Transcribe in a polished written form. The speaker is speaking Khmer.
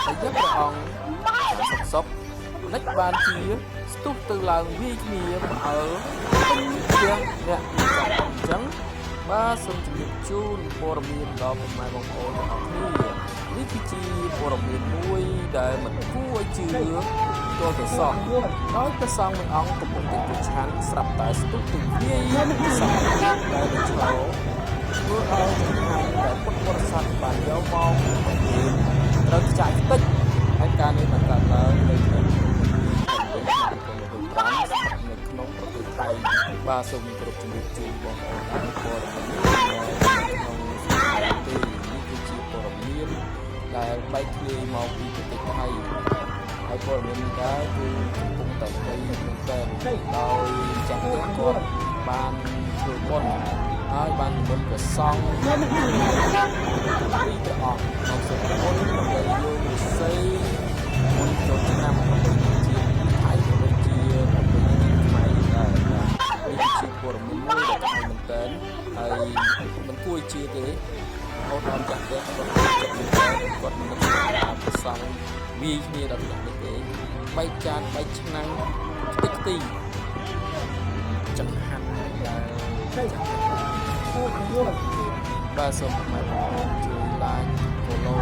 ហើយយកព្រះអង្គសុកនិចបានជាស្ទុះទៅឡើងវាយគ្នាអើពេញផ្ទះអ្នកអញ្ចឹងបាទសូមជម្រាបជូនព័ត៌មានដល់ពុកម៉ែបងប្អូនទាំងអស់គ្នានេះគឺជាព័ត៌មានមួយដែលមិនគួរឲ្យជឿទាល់តែសោះដោយព្រះសង្ឃមួយអង្គកំពុងតែប្រឆាំងស្រាប់តែស្ទុះទៅវាយសង្ឃដែលទៅឆ្លោធ្វើឲ្យចំណាយតែពុទ្ធបរិស័ទបានយកមកត្រូវខ្ចាយតិចហើយការនេះបានកើតឡើងនៅក្នុងប្រទេសថៃបាទសូមគោរពជំរាបជូនបងប្អូនតាមព័ត៌មានក្នុងនេះគឺជាព័ត៌មានដែលបែកធ្លាយមកពីប្រទេសថៃហើយព័ត៌មាននេះដែរគឺកំពុងតែផ្ទុយមែនទែនដោយចាស់គាត់បានធ្វើបុណ្យហើយបាននិមន្តព្រះសង្ឃពីព្រះអង្គមកសូមបុណ្យដើម្បីយកឫស្សីមុនចូលឆ្នាំជាថៃដូចជាប្រពៃណីខ្មែរដែរនេះជាព័ត៌មានមួយដែលកំពុងមែនទែនហើយមិនគួរជឿទេអូនតាមចាស់ទេគាត់មិនថាប្រសង់វាយគ្នាដល់នេះទេបែកចានបែកឆ្នាំងខ្ទេចខ្ទីចង្ហាន់ដែលបាទសូមមកជួយ like follow